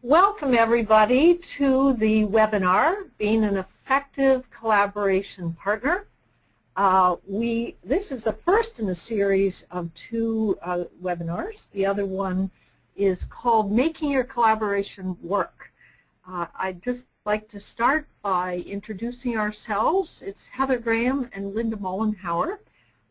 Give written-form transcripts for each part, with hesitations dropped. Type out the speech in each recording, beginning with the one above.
Welcome everybody to the webinar, Being an Effective Collaboration Partner. This is the first in a series of two webinars. The other one is called Making Your Collaboration Work. I'd just like to start by introducing ourselves. It's Heather Graham and Linda Mollenhauer.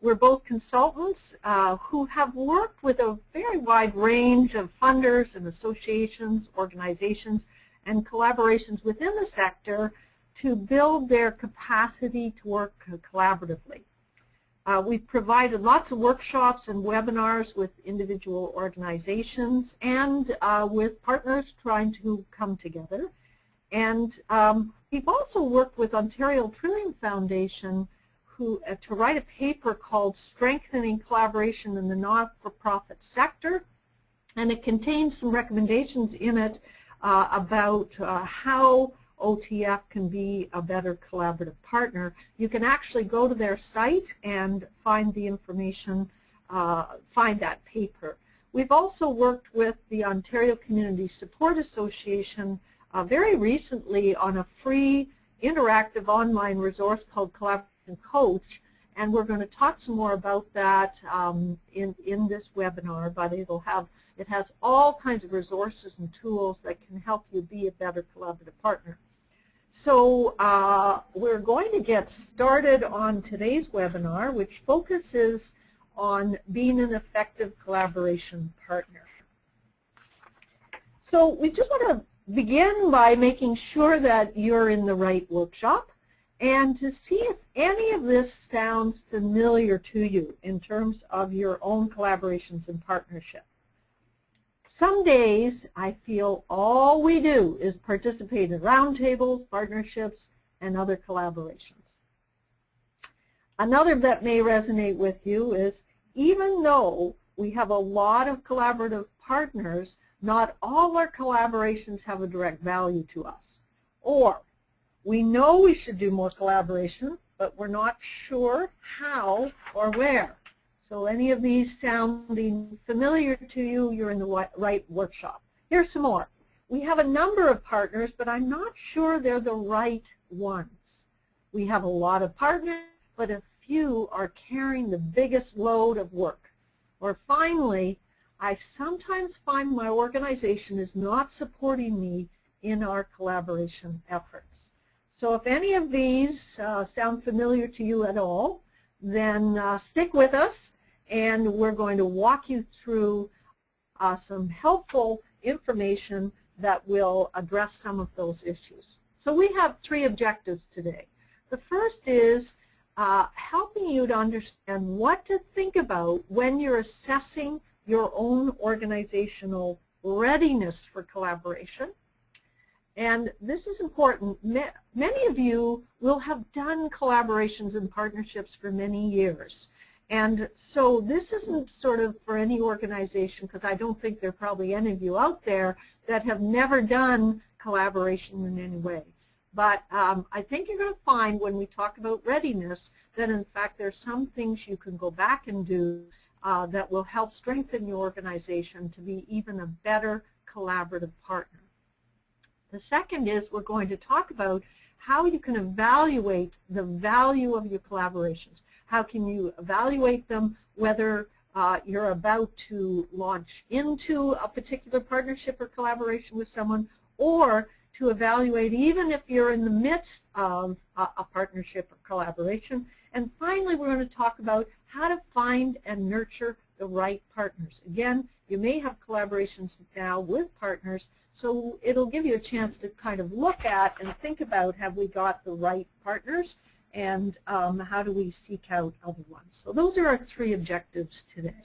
We're both consultants who have worked with a very wide range of funders and associations, organizations, and collaborations within the sector to build their capacity to work collaboratively. We've provided lots of workshops and webinars with individual organizations and with partners trying to come together. And we've also worked with Ontario Trillium Foundation to write a paper called Strengthening Collaboration in the Not-for-Profit Sector, and it contains some recommendations in it about how OTF can be a better collaborative partner. You can actually go to their site and find the information, find that paper. We've also worked with the Ontario Community Support Association very recently on a free interactive online resource called Collaboration Coach, and we're going to talk some more about that in this webinar, but it has all kinds of resources and tools that can help you be a better collaborative partner. So we're going to get started on today's webinar, which focuses on being an effective collaboration partner. So we just want to begin by making sure that you're in the right workshop, and to see if any of this sounds familiar to you in terms of your own collaborations and partnership. Some days I feel all we do is participate in roundtables, partnerships, and other collaborations. Another that may resonate with you is, even though we have a lot of collaborative partners, not all our collaborations have a direct value to us. Or we know we should do more collaboration, but we're not sure how or where. So any of these sounding familiar to you, you're in the right workshop. Here's some more. We have a number of partners, but I'm not sure they're the right ones. We have a lot of partners, but a few are carrying the biggest load of work. Or finally, I sometimes find my organization is not supporting me in our collaboration efforts. So if any of these sound familiar to you at all, then stick with us, and we're going to walk you through some helpful information that will address some of those issues. So we have three objectives today. The first is helping you to understand what to think about when you're assessing your own organizational readiness for collaboration. And this is important. Many of you will have done collaborations and partnerships for many years. And so this isn't sort of for any organization, because I don't think there are probably any of you out there that have never done collaboration in any way. But I think you're going to find when we talk about readiness that in fact there's some things you can go back and do that will help strengthen your organization to be even a better collaborative partner. The second is we're going to talk about how you can evaluate the value of your collaborations. How can you evaluate them, whether you're about to launch into a particular partnership or collaboration with someone, or to evaluate even if you're in the midst of a partnership or collaboration. And finally, we're going to talk about how to find and nurture the right partners. Again, you may have collaborations now with partners, so it'll give you a chance to kind of look at and think about, have we got the right partners, and how do we seek out other ones. So those are our three objectives today.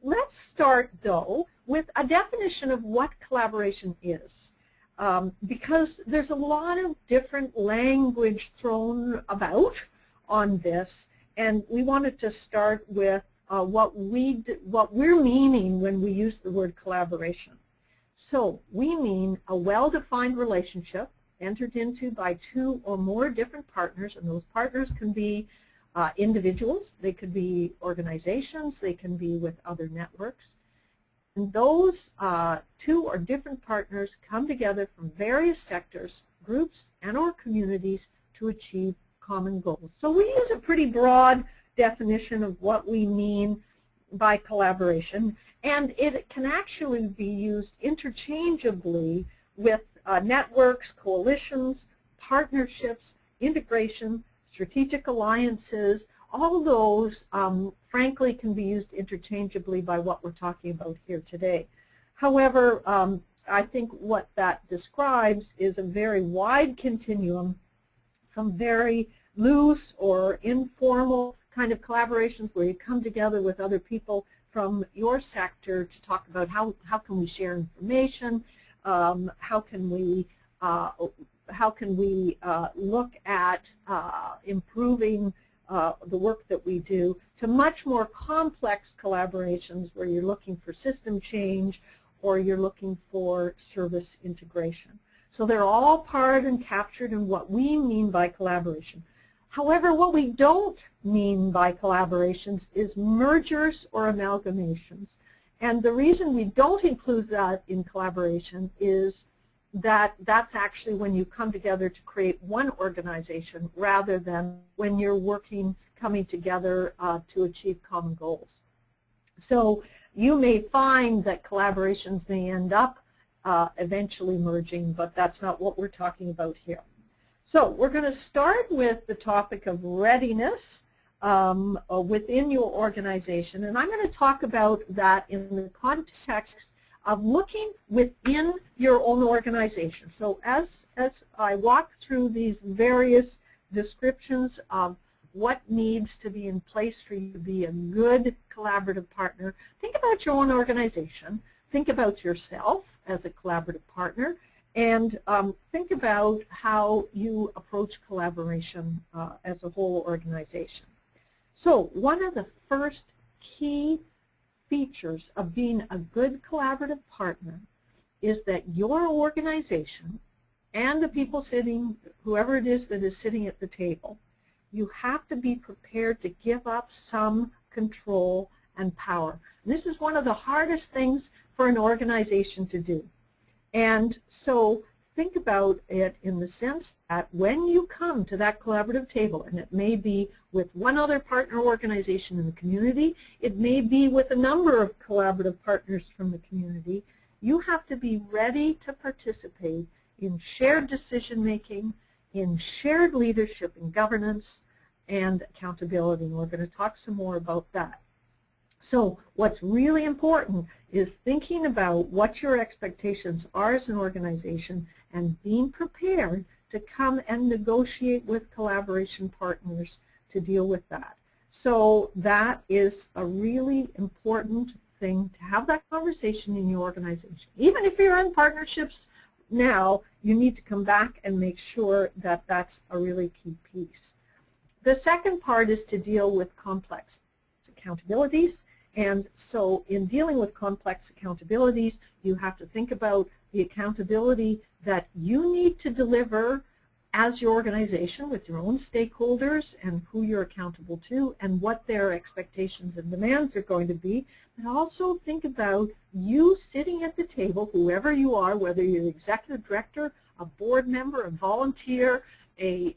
Let's start, though, with a definition of what collaboration is, because there's a lot of different language thrown about on this, and we wanted to start with what we're meaning when we use the word collaboration. So we mean a well-defined relationship entered into by two or more different partners, and those partners can be individuals, they could be organizations, they can be with other networks, And those two or different partners come together from various sectors, groups, and or communities to achieve common goals. So we use a pretty broad definition of what we mean by collaboration, and it can actually be used interchangeably with networks, coalitions, partnerships, integration, strategic alliances. All those, frankly, can be used interchangeably by what we're talking about here today. However, I think what that describes is a very wide continuum from very loose or informal kind of collaborations where you come together with other people from your sector to talk about how can we share information, how can we look at improving the work that we do, to much more complex collaborations where you're looking for system change or you're looking for service integration. So they're all part and captured in what we mean by collaboration. However, what we don't mean by collaborations is mergers or amalgamations. And the reason we don't include that in collaboration is that that's actually when you come together to create one organization rather than when you're coming together to achieve common goals. So you may find that collaborations may end up eventually merging, but that's not what we're talking about here. So we're going to start with the topic of readiness within your organization, and I'm going to talk about that in the context of looking within your own organization. So as I walk through these various descriptions of what needs to be in place for you to be a good collaborative partner, think about your own organization, think about yourself as a collaborative partner, and think about how you approach collaboration as a whole organization. So one of the first key features of being a good collaborative partner is that your organization and the people sitting, whoever it is that is sitting at the table, you have to be prepared to give up some control and power. This is one of the hardest things for an organization to do. And so think about it in the sense that when you come to that collaborative table, and it may be with one other partner organization in the community, it may be with a number of collaborative partners from the community, you have to be ready to participate in shared decision making, in shared leadership and governance, and accountability. And we're going to talk some more about that. So what's really important is thinking about what your expectations are as an organization and being prepared to come and negotiate with collaboration partners to deal with that. So that is a really important thing, to have that conversation in your organization. Even if you're in partnerships now, you need to come back and make sure that that's a really key piece. The second part is to deal with complex accountabilities. And so in dealing with complex accountabilities, you have to think about the accountability that you need to deliver as your organization with your own stakeholders and who you're accountable to and what their expectations and demands are going to be. But also think about you sitting at the table, whoever you are, whether you're the executive director, a board member, a volunteer, a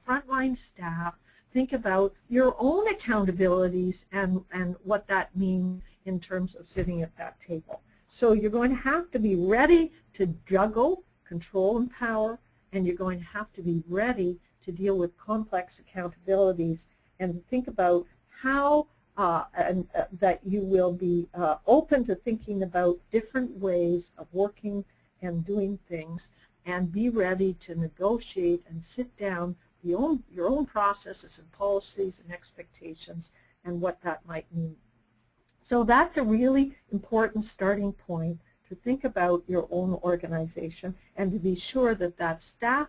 frontline staff. Think about your own accountabilities and what that means in terms of sitting at that table. So you're going to have to be ready to juggle control and power, and you're going to have to be ready to deal with complex accountabilities and think about how that you will be open to thinking about different ways of working and doing things, and be ready to negotiate and sit down your own processes and policies and expectations and what that might mean. So that's a really important starting point to think about your own organization and to be sure that that staff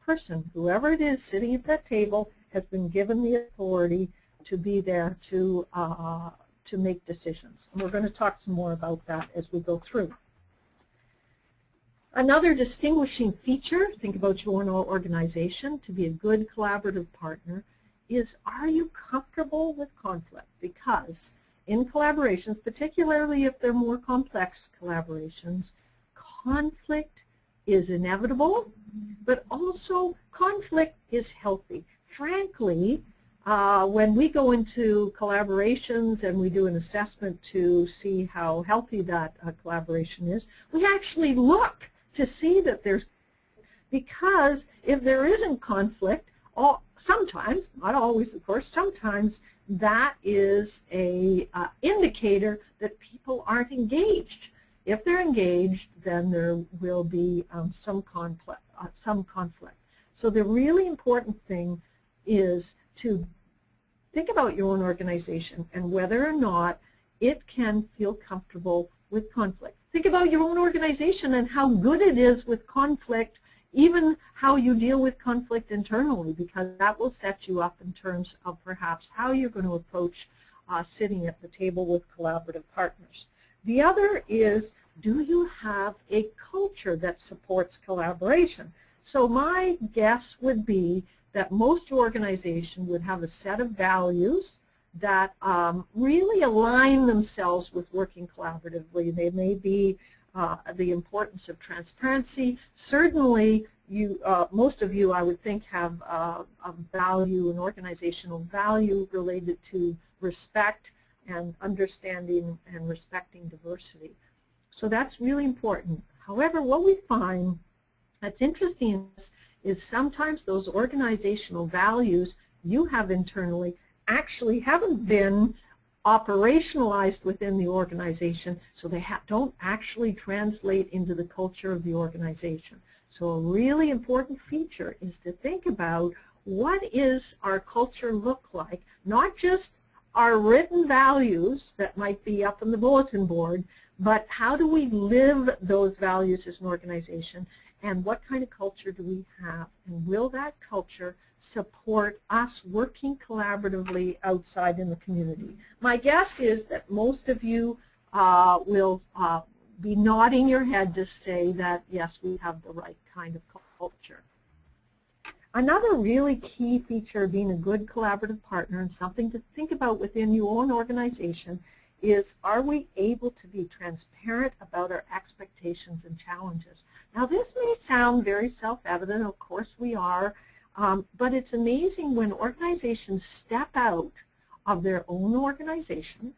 person, whoever it is sitting at that table, has been given the authority to be there to make decisions. And we're going to talk some more about that as we go through. Another distinguishing feature, think about your own organization, to be a good collaborative partner, is are you comfortable with conflict? Because in collaborations, particularly if they're more complex collaborations, conflict is inevitable, but also conflict is healthy. Frankly, when we go into collaborations and we do an assessment to see how healthy that collaboration is, we actually look to see that there's, because if there isn't conflict, sometimes, not always of course, sometimes that is a indicator that people aren't engaged. If they're engaged, then there will be some conflict. So the really important thing is to think about your own organization and whether or not it can feel comfortable with conflict. Think about your own organization and how good it is with conflict, even how you deal with conflict internally, because that will set you up in terms of perhaps how you're going to approach sitting at the table with collaborative partners. The other is, do you have a culture that supports collaboration? So my guess would be that most organizations would have a set of values that really align themselves with working collaboratively. They may be the importance of transparency. Certainly, most of you, I would think, have a value, an organizational value related to respect and understanding and respecting diversity. So that's really important. However, what we find that's interesting is sometimes those organizational values you have internally actually haven't been operationalized within the organization, so they don't actually translate into the culture of the organization. So a really important feature is to think about, what is our culture look like, not just our written values that might be up on the bulletin board, but how do we live those values as an organization, and what kind of culture do we have, and will that culture support us working collaboratively outside in the community? My guess is that most of you will be nodding your head to say that, yes, we have the right kind of culture. Another really key feature of being a good collaborative partner, and something to think about within your own organization, is, are we able to be transparent about our expectations and challenges? Now, this may sound very self-evident, of course we are, but it's amazing when organizations step out of their own organization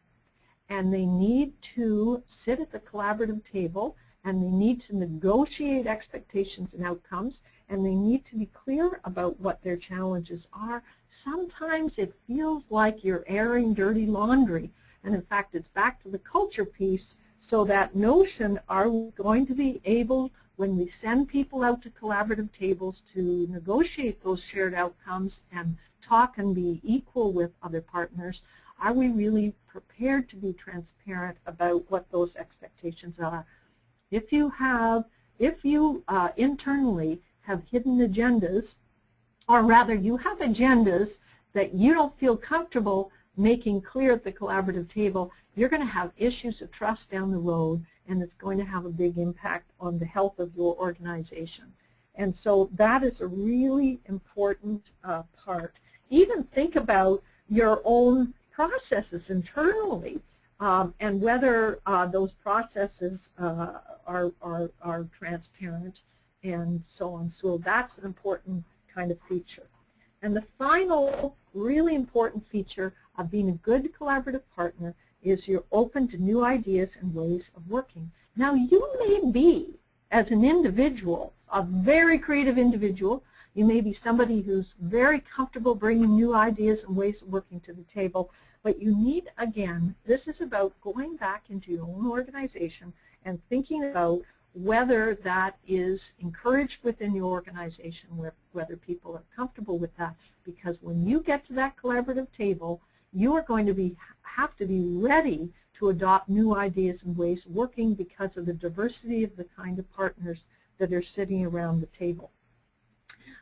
and they need to sit at the collaborative table, and they need to negotiate expectations and outcomes, and they need to be clear about what their challenges are. Sometimes it feels like you're airing dirty laundry, and in fact it's back to the culture piece. So that notion, are we going to be able, when we send people out to collaborative tables, to negotiate those shared outcomes and talk and be equal with other partners, are we really prepared to be transparent about what those expectations are? If you internally have hidden agendas, or rather you have agendas that you don't feel comfortable making clear at the collaborative table, you're going to have issues of trust down the road, and it's going to have a big impact on the health of your organization. And so that is a really important part. Even think about your own processes internally, and whether those processes are transparent and so on. So that's an important kind of feature. And the final really important feature of being a good collaborative partner is you're open to new ideas and ways of working. Now, you may be, as an individual, a very creative individual. You may be somebody who's very comfortable bringing new ideas and ways of working to the table, but you need, again, this is about going back into your own organization and thinking about whether that is encouraged within your organization, whether people are comfortable with that, because when you get to that collaborative table, you are going to have to be ready to adopt new ideas and ways of working because of the diversity of the kind of partners that are sitting around the table.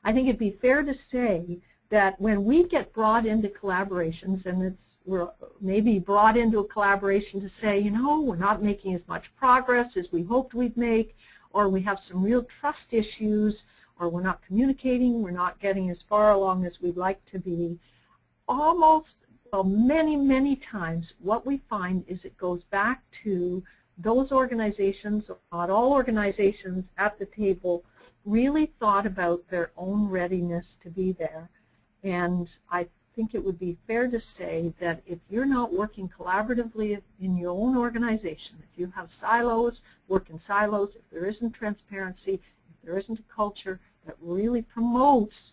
I think it'd be fair to say that when we get brought into collaborations, and we're maybe brought into a collaboration to say, you know, we're not making as much progress as we hoped we'd make, or we have some real trust issues, or we're not communicating, we're not getting as far along as we'd like to be, almost Well, many, many times what we find is it goes back to those organizations, or not all organizations at the table, really thought about their own readiness to be there. And I think it would be fair to say that if you're not working collaboratively in your own organization, if you have silos, work in silos, if there isn't transparency, if there isn't a culture that really promotes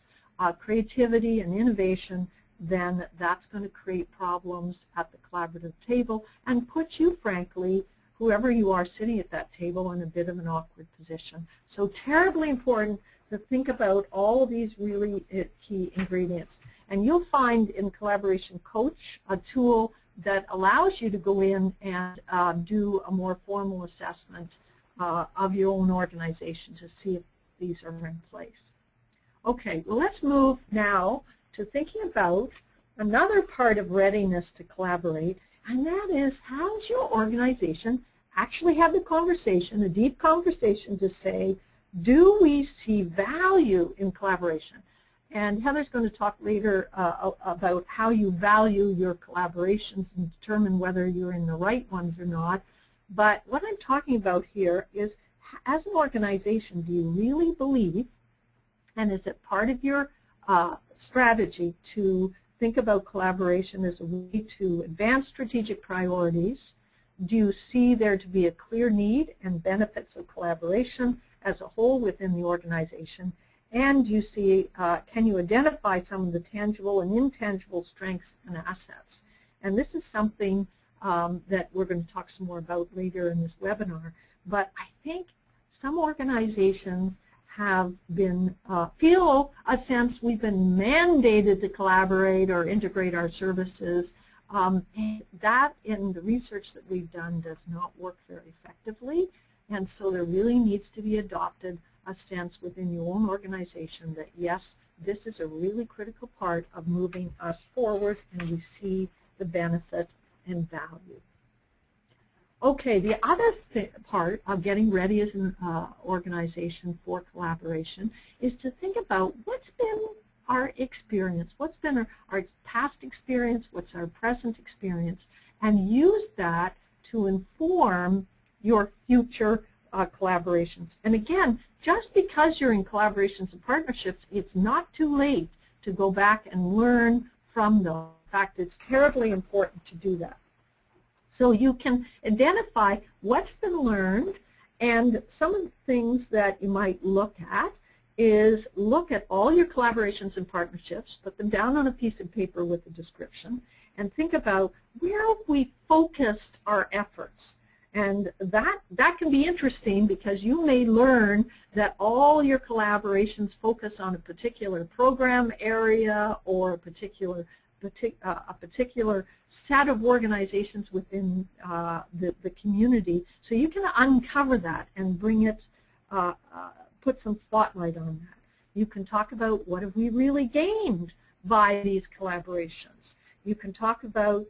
creativity and innovation, then that's going to create problems at the collaborative table and put you, frankly, whoever you are sitting at that table, in a bit of an awkward position. So terribly important to think about all of these really key ingredients. And you'll find in Collaboration Coach a tool that allows you to go in and do a more formal assessment of your own organization to see if these are in place. Okay, well, let's move now to thinking about another part of readiness to collaborate, and that is, how's your organization actually have the conversation, a deep conversation to say, do we see value in collaboration? And Heather's going to talk later about how you value your collaborations and determine whether you're in the right ones or not. But what I'm talking about here is, as an organization, do you really believe, and is it part of your strategy to think about collaboration as a way to advance strategic priorities? Do you see there to be a clear need and benefits of collaboration as a whole within the organization? And do you see, can you identify some of the tangible and intangible strengths and assets? And this is something that we're going to talk some more about later in this webinar. But I think some organizations have been, feel a sense we've been mandated to collaborate or integrate our services. And that, in the research that we've done, does not work very effectively. And so there really needs to be adopted a sense within your own organization that, yes, this is a really critical part of moving us forward, and we see the benefit and value. Okay, the other part of getting ready as an organization for collaboration is to think about what's been our experience, what's been our past experience, what's our present experience, and use that to inform your future collaborations. And again, just because you're in collaborations and partnerships, it's not too late to go back and learn from them. In fact, it's terribly important to do that. So you can identify what's been learned, and some of the things that you might look at is look at all your collaborations and partnerships, put them down on a piece of paper with a description, and think about where have we focused our efforts. And that can be interesting, because you may learn that all your collaborations focus on a particular program area or a particular set of organizations within the community. So you can uncover that and bring it, put some spotlight on that. You can talk about what have we really gained by these collaborations. You can talk about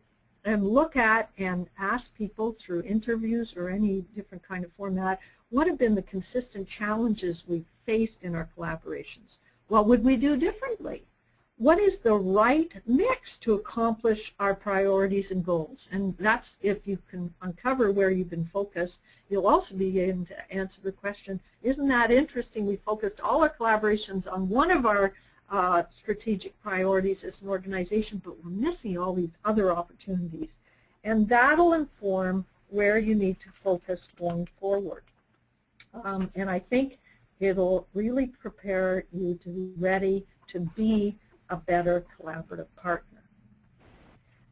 and look at and ask people through interviews or any different kind of format, what have been the consistent challenges we've faced in our collaborations? What would we do differently? What is the right mix to accomplish our priorities and goals? And that's, if you can uncover where you've been focused, you'll also be able to answer the question, isn't that interesting? We focused all our collaborations on one of our strategic priorities as an organization, but we're missing all these other opportunities. And that'll inform where you need to focus going forward. And I think it'll really prepare you to be ready to be a better collaborative partner.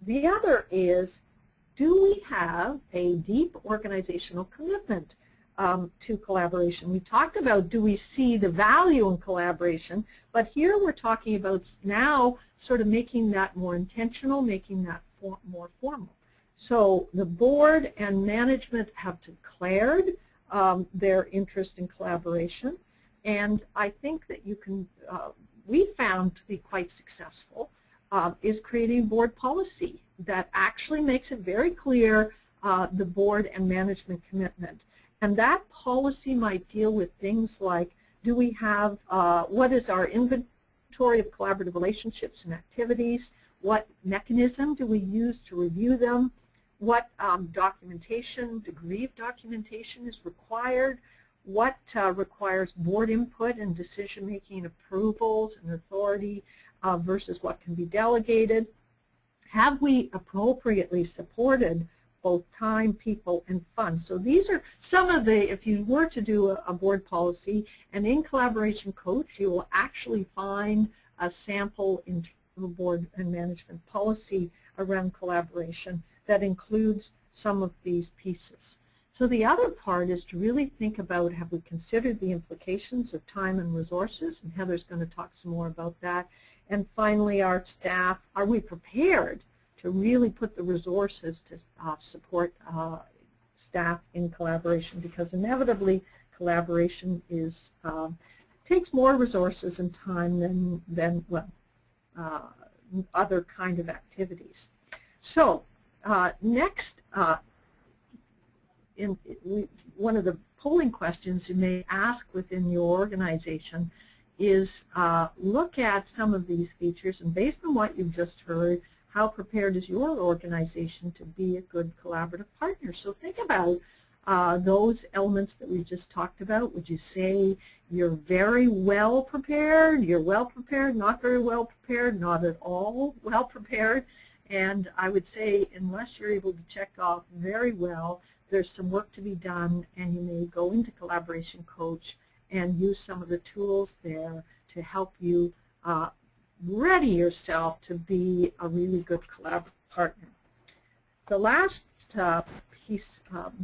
The other is, do we have a deep organizational commitment to collaboration? We talked about, do we see the value in collaboration, but here we're talking about now sort of making that more intentional, making that more formal. So the board and management have declared their interest in collaboration, and I think that you can, we found to be quite successful, is creating board policy that actually makes it very clear the board and management commitment. And that policy might deal with things like, do we have, what is our inventory of collaborative relationships and activities? What mechanism do we use to review them? What documentation, degree of documentation is required? What requires board input and decision-making approvals and authority versus what can be delegated? Have we appropriately supported both time, people, and funds? So these are some of the, if you were to do a board policy, and in Collaboration Coach, you will actually find a sample in board and management policy around collaboration that includes some of these pieces. So the other part is to really think about, have we considered the implications of time and resources? And Heather's going to talk some more about that. And finally, our staff, are we prepared to really put the resources to support staff in collaboration? Because inevitably, collaboration is takes more resources and time than other kind of activities. So next, one of the polling questions you may ask within your organization is look at some of these features, and based on what you've just heard, how prepared is your organization to be a good collaborative partner? So think about those elements that we just talked about. Would you say you're very well prepared, you're well prepared, not very well prepared, not at all well prepared? And I would say, unless you're able to check off very well, there's some work to be done, and you may go into Collaboration Coach and use some of the tools there to help you ready yourself to be a really good collaborative partner. The last piece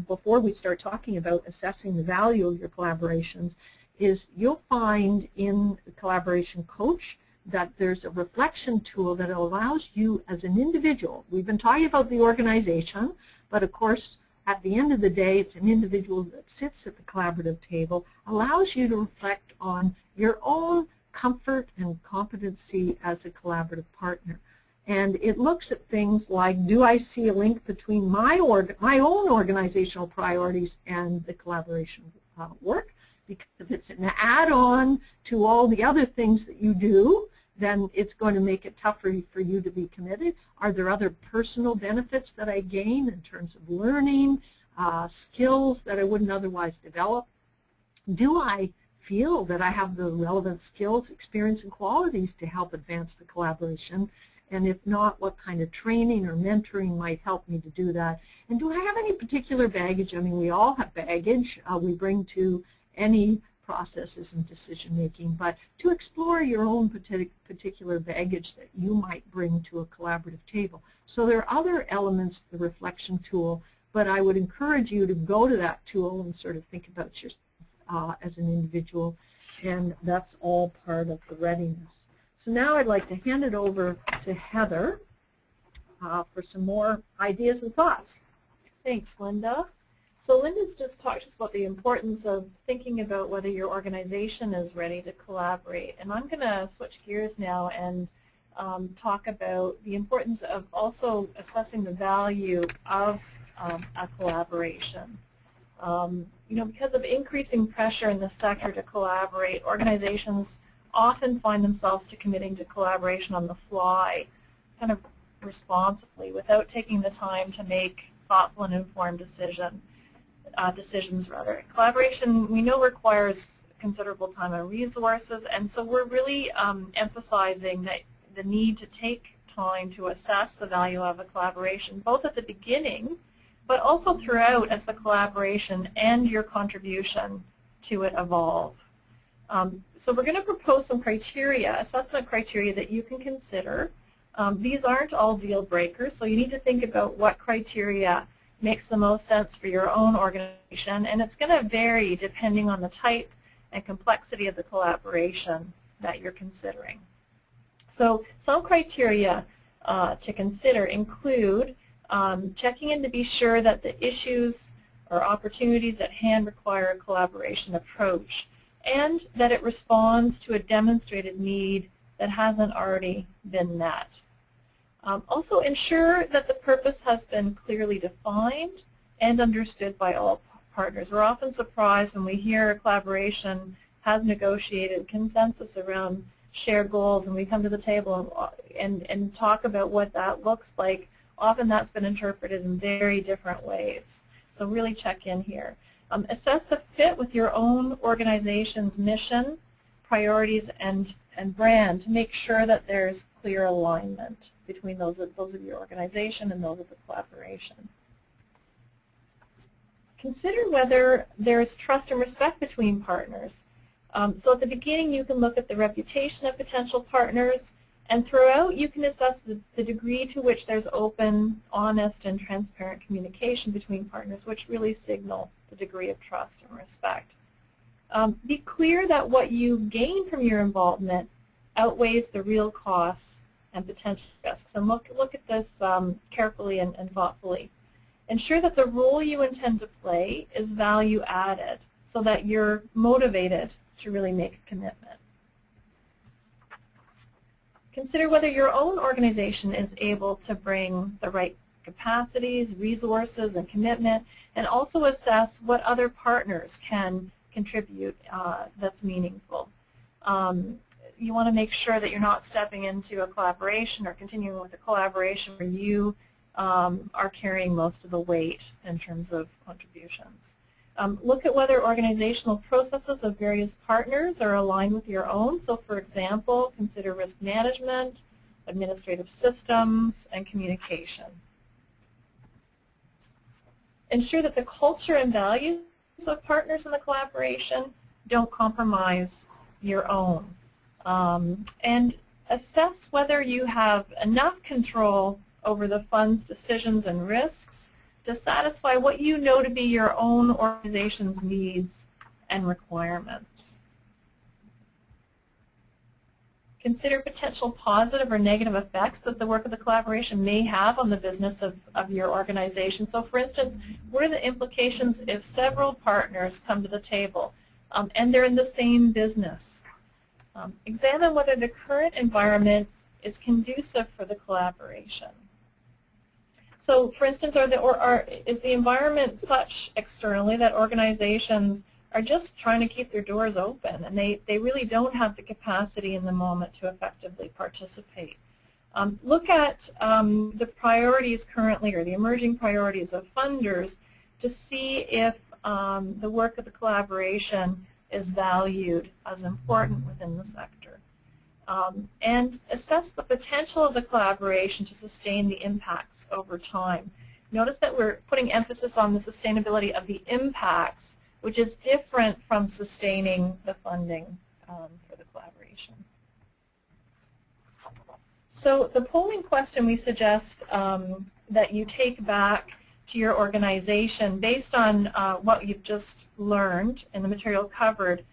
before we start talking about assessing the value of your collaborations is you'll find in Collaboration Coach that there's a reflection tool that allows you as an individual. We've been talking about the organization, but of course at the end of the day it's an individual that sits at the collaborative table, allows you to reflect on your own comfort and competency as a collaborative partner. And it looks at things like, do I see a link between my own organizational priorities and the collaboration work? Because if it's an add-on to all the other things that you do, then it's going to make it tougher for you to be committed. Are there other personal benefits that I gain in terms of learning, skills that I wouldn't otherwise develop? Do I feel that I have the relevant skills, experience, and qualities to help advance the collaboration? And if not, what kind of training or mentoring might help me to do that? And do I have any particular baggage? I mean, we all have baggage we bring to any processes and decision making, but to explore your own particular baggage that you might bring to a collaborative table. So there are other elements to the reflection tool, but I would encourage you to go to that tool and sort of think about yourself as an individual, and that's all part of the readiness. So now I'd like to hand it over to Heather for some more ideas and thoughts. Thanks, Linda. So Linda's just talked to us about the importance of thinking about whether your organization is ready to collaborate. And I'm going to switch gears now and talk about the importance of also assessing the value of a collaboration. You know, because of increasing pressure in the sector to collaborate, organizations often find themselves committing to collaboration on the fly, kind of responsibly, without taking the time to make thoughtful and informed decisions. Collaboration, we know, requires considerable time and resources, and so we're really emphasizing that the need to take time to assess the value of a collaboration, both at the beginning, but also throughout as the collaboration and your contribution to it evolve. So we're going to propose some criteria, assessment criteria that you can consider. These aren't all deal breakers, so you need to think about what criteria makes the most sense for your own organization, and it's going to vary depending on the type and complexity of the collaboration that you're considering. So some criteria to consider include checking in to be sure that the issues or opportunities at hand require a collaboration approach, and that it responds to a demonstrated need that hasn't already been met. Also ensure that the purpose has been clearly defined and understood by all partners. We're often surprised when we hear a collaboration has negotiated consensus around shared goals, and we come to the table and talk about what that looks like, often that's been interpreted in very different ways. So really check in here. Assess the fit with your own organization's mission, priorities, and brand to make sure that there's clear alignment between those of your organization and those of the collaboration. Consider whether there's trust and respect between partners. So at the beginning you can look at the reputation of potential partners, and throughout you can assess the degree to which there's open, honest, and transparent communication between partners, which really signal the degree of trust and respect. Be clear that what you gain from your involvement outweighs the real costs and potential risks. And look at this carefully and thoughtfully. Ensure that the role you intend to play is value added so that you're motivated to really make a commitment. Consider whether your own organization is able to bring the right capacities, resources, and commitment, and also assess what other partners can contribute that's meaningful. You want to make sure that you're not stepping into a collaboration or continuing with a collaboration where you are carrying most of the weight in terms of contributions. Look at whether organizational processes of various partners are aligned with your own. So for example, consider risk management, administrative systems, and communication. Ensure that the culture and values of partners in the collaboration don't compromise your own. And assess whether you have enough control over the fund's decisions and risks to satisfy what you know to be your own organization's needs and requirements. Consider potential positive or negative effects that the work of the collaboration may have on the business of your organization. So for instance, what are the implications if several partners come to the table and they're in the same business? Examine whether the current environment is conducive for the collaboration. So for instance, is the environment such externally that organizations are just trying to keep their doors open and they really don't have the capacity in the moment to effectively participate? Look at the priorities currently, or the emerging priorities of funders, to see if the work of the collaboration is valued as important within the sector. And assess the potential of the collaboration to sustain the impacts over time. Notice that we're putting emphasis on the sustainability of the impacts, which is different from sustaining the funding for the collaboration. So the polling question we suggest that you take back to your organization based on what you've just learned in the material covered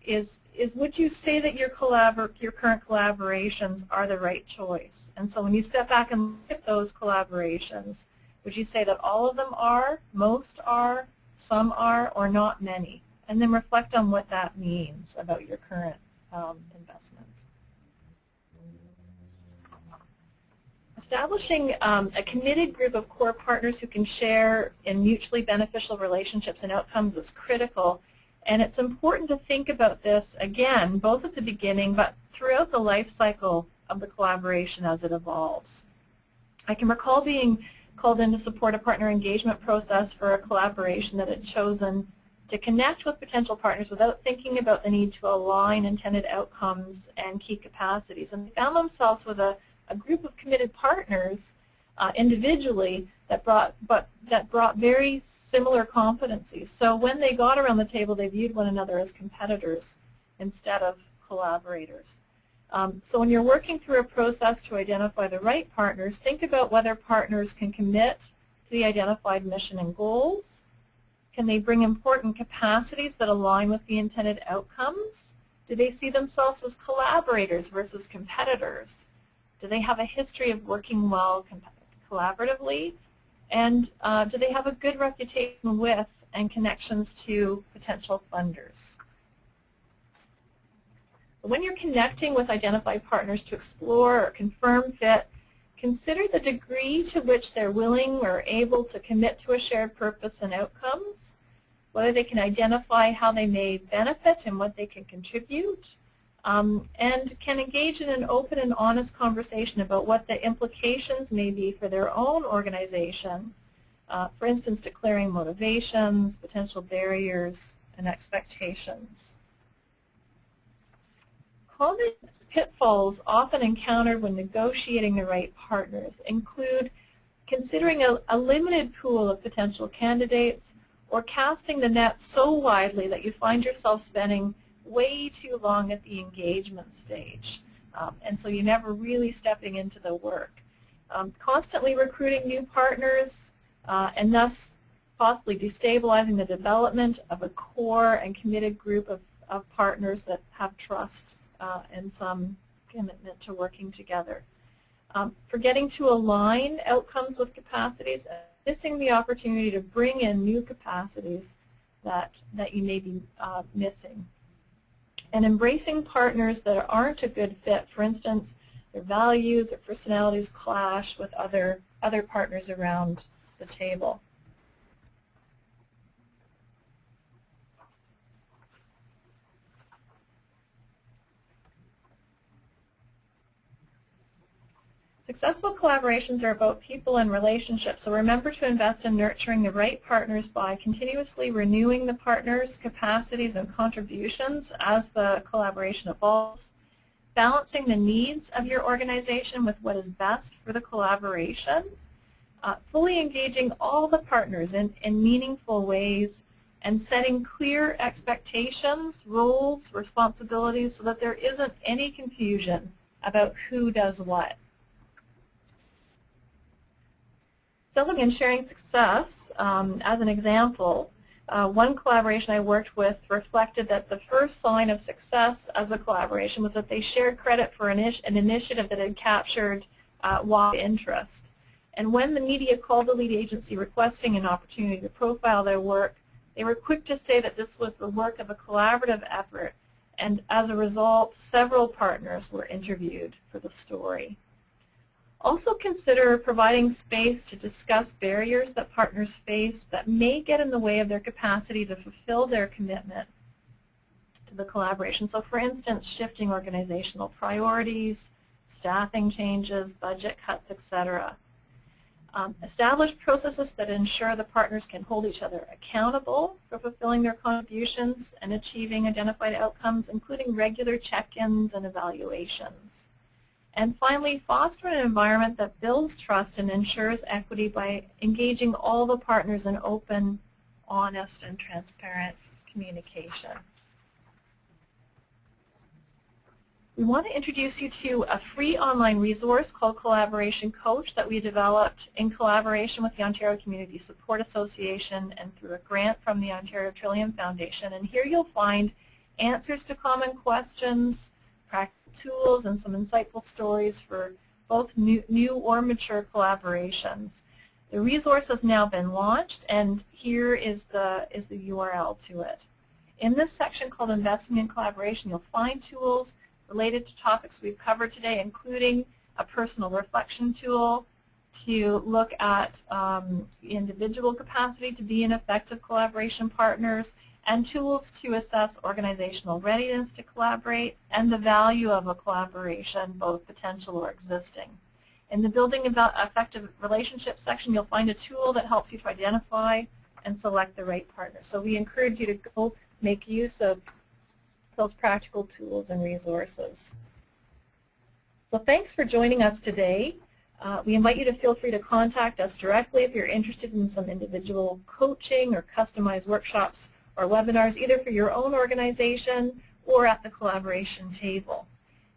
is would you say that your current collaborations are the right choice? And so when you step back and look at those collaborations, would you say that all of them are, most are, some are, or not many? And then reflect on what that means about your current investments. Establishing a committed group of core partners who can share in mutually beneficial relationships and outcomes is critical. And it's important to think about this, again, both at the beginning but throughout the life cycle of the collaboration as it evolves. I can recall being called in to support a partner engagement process for a collaboration that had chosen to connect with potential partners without thinking about the need to align intended outcomes and key capacities. And they found themselves with a group of committed partners individually that brought very similar competencies. So when they got around the table, they viewed one another as competitors instead of collaborators. So when you're working through a process to identify the right partners, think about whether partners can commit to the identified mission and goals. Can they bring important capacities that align with the intended outcomes? Do they see themselves as collaborators versus competitors? Do they have a history of working well collaboratively? And do they have a good reputation with and connections to potential funders? So when you're connecting with identified partners to explore or confirm fit, consider the degree to which they're willing or able to commit to a shared purpose and outcomes, whether they can identify how they may benefit and what they can contribute, and can engage in an open and honest conversation about what the implications may be for their own organization. For instance, declaring motivations, potential barriers, and expectations. Common pitfalls often encountered when negotiating the right partners include considering a limited pool of potential candidates or casting the net so widely that you find yourself spending way too long at the engagement stage. And so you're never really stepping into the work. Constantly recruiting new partners and thus possibly destabilizing the development of a core and committed group of partners that have trust and some commitment to working together. Forgetting to align outcomes with capacities, missing the opportunity to bring in new capacities that you may be missing. And embracing partners that aren't a good fit. For instance, their values or personalities clash with other partners around the table. Successful collaborations are about people and relationships, so remember to invest in nurturing the right partners by continuously renewing the partners' capacities and contributions as the collaboration evolves, balancing the needs of your organization with what is best for the collaboration, fully engaging all the partners in meaningful ways, and setting clear expectations, roles, responsibilities so that there isn't any confusion about who does what. Celebrating and sharing success, as an example, one collaboration I worked with reflected that the first sign of success as a collaboration was that they shared credit for an initiative that had captured wide interest. And when the media called the lead agency requesting an opportunity to profile their work, they were quick to say that this was the work of a collaborative effort, and as a result, several partners were interviewed for the story. Also consider providing space to discuss barriers that partners face that may get in the way of their capacity to fulfill their commitment to the collaboration. So for instance, shifting organizational priorities, staffing changes, budget cuts, etc. Establish processes that ensure the partners can hold each other accountable for fulfilling their contributions and achieving identified outcomes, including regular check-ins and evaluations. And finally, foster an environment that builds trust and ensures equity by engaging all the partners in open, honest, and transparent communication. We want to introduce you to a free online resource called Collaboration Coach that we developed in collaboration with the Ontario Community Support Association and through a grant from the Ontario Trillium Foundation. And here you'll find answers to common questions, practical tools, and some insightful stories for both new or mature collaborations. The resource has now been launched, and here is the URL to it. In this section called Investing in Collaboration, you'll find tools related to topics we've covered today, including a personal reflection tool to look at individual capacity to be an effective collaboration partners, and tools to assess organizational readiness to collaborate and the value of a collaboration, both potential or existing. In the Building Effective Relationships section, you'll find a tool that helps you to identify and select the right partner. So we encourage you to go make use of those practical tools and resources. So thanks for joining us today. We invite you to feel free to contact us directly if you're interested in some individual coaching or customized workshops or webinars, either for your own organization or at the collaboration table.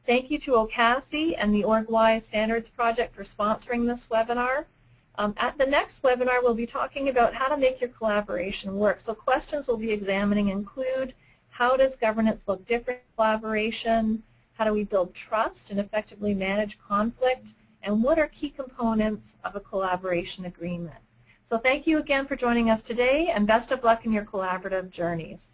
Thank you to OCASI and the OrgWise Standards Project for sponsoring this webinar. At the next webinar, we'll be talking about how to make your collaboration work. So questions we'll be examining include: how does governance look different in collaboration? How do we build trust and effectively manage conflict? And what are key components of a collaboration agreement? So thank you again for joining us today, and best of luck in your collaborative journeys.